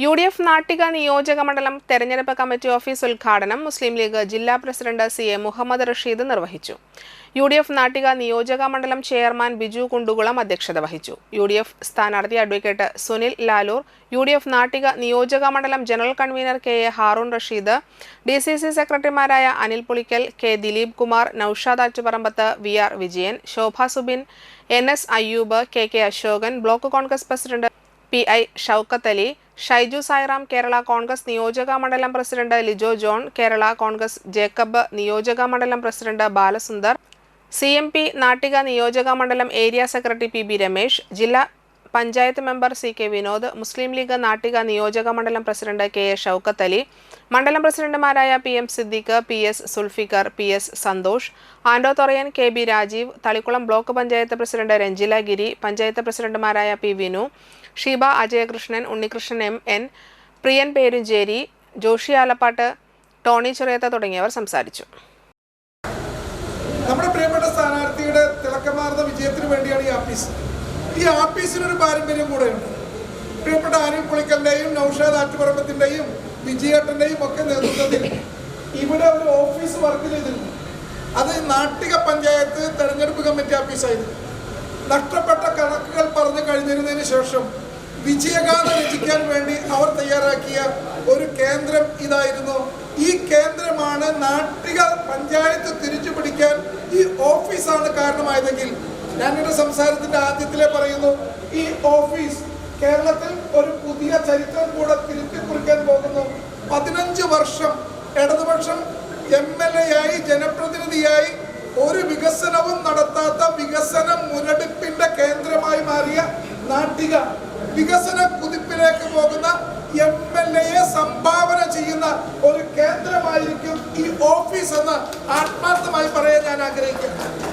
UDF Nattika നിയോജക മണ്ഡലം തെരഞ്ഞെടുപ്പ് കമ്മിറ്റി ഓഫീസ് ഉദ്ഘാടനം മുസ്ലിം ലീഗ് ജില്ലാ പ്രസിഡന്റ് CA മുഹമ്മദ് റഷീദ് നിർവഹിച്ചു. UDF നാട്ടിക നിയോജക മണ്ഡലം ചെയർമാൻ ബിജു കുണ്ടുകുളം അധ്യക്ഷത വഹിച്ചു. UDF സ്ഥാനാർത്ഥി അഡ്വക്കേറ്റ് സുനിൽ ലാലൂർ, UDF നാട്ടിക നിയോജക മണ്ഡലം general convener KA Haroon Rasheed, DCC സെക്രട്ടറിമാരായ Anil Pulikkal, K Dileep Kumar, Naushad Attuparambath, VR Vijayan, Shobha Subin, NS Ayyoob, KK Ashokan, block Congress president PI Shoukath Ali, Shaiju Sairam, Kerala Congress നിയോജക മണ്ഡലം പ്രസിഡന്റ് ലിജോ ജോൺ, കേരള കോൺഗ്രസ് ജേക്കബ് നിയോജക മണ്ഡലം പ്രസിഡന്റ് ബാലസുന്ദർ, CMP നാട്ടിക നിയോജക മണ്ഡലം ഏരിയ സെക്രട്ടറി PB രമേശ്, ജില്ലാ പഞ്ചായത്ത് മെമ്പർ CK വിനോദ്, മുസ്ലിം ലീഗ് നാട്ടിക നിയോജക മണ്ഡലം പ്രസിഡന്റ് KA ഷൗക്കത്ത് അലി, മണ്ഡലം പ്രസിഡന്റുമാരായ PM Siddique, PS Sulfikar, PS Santhosh, Ando Thorayan, KB Rajeev, Thalikkulam block panchayat president Ranjila Giri, panchayat പ്രസിഡന്റുമാരായ P വിനു, ഷീബ അജയകൃഷ്ണൻ, ഉണ്ണികൃഷ്ണൻ MN, പ്രിയൻ പേരുഞ്ചേരി, ജോഷി ആലപ്പാട്ട്, ടോണി ചെറിയത്ത തുടങ്ങിയവർ സംസാരിച്ചു. നമ്മുടെ പ്രിയപ്പെട്ട സ്ഥാനാർത്ഥിയുടെ തിളക്കമാർന്ന വിജയത്തിന് വേണ്ടിയാണ് ഈ ആഫീസിനൊരു പാരമ്പര്യം കൂടെയുണ്ട്. പ്രിയപ്പെട്ട അനിൽ പുളിക്കലിൻ്റെയും നൌഷാദ് ആറ്റുപറമ്പത്തിൻ്റെയും വിജയേട്ടൻ്റെയും ഒക്കെ നേതൃത്വത്തിൽ ഇവിടെ ഒരു ഓഫീസ് വർക്ക് ചെയ്തിരുന്നു. അത് നാട്ടിക പഞ്ചായത്ത് തെരഞ്ഞെടുപ്പ് കമ്മിറ്റി ഓഫീസായിരുന്നു. നഷ്ടപ്പെട്ട കണക്കുകൾ പറഞ്ഞു കഴിഞ്ഞിരുന്നതിന് ശേഷം വിജയഗാഥ രചിക്കാൻ വേണ്ടി അവർ തയ്യാറാക്കിയ ഒരു കേന്ദ്രം ഇതായിരുന്നു. ഈ കേന്ദ്രമാണ് നാട്ടിക പഞ്ചായത്ത് തിരിച്ചു പിടിക്കാൻ ഈ ഓഫീസാണ് കാരണമായതെങ്കിൽ ഞാൻ എൻ്റെ സംസാരത്തിൻ്റെ ആദ്യത്തിലേ പറയുന്നു, ഈ ഓഫീസ് കേരളത്തിൽ ഒരു പുതിയ ചരിത്രം കൂടെ തിരുത്തി കുറിക്കാൻ പോകുന്നു. 15 വർഷം ഇടതുപക്ഷം MLA ആയി ജനപ്രതിനിധിയായി ഒരു വികസനവും നടത്താത്ത വികസന മുരടിപ്പിന്റെ കേന്ദ്രമായി മാറിയ നാട്ടിക വികസന കുതിപ്പിലേക്ക് പോകുന്ന MLA സംഭാവന ചെയ്യുന്ന ഒരു കേന്ദ്രമായിരിക്കും ഈ ഓഫീസ് എന്ന് ആത്മാർത്ഥമായി പറയാൻ ഞാൻ ആഗ്രഹിക്കുന്നു.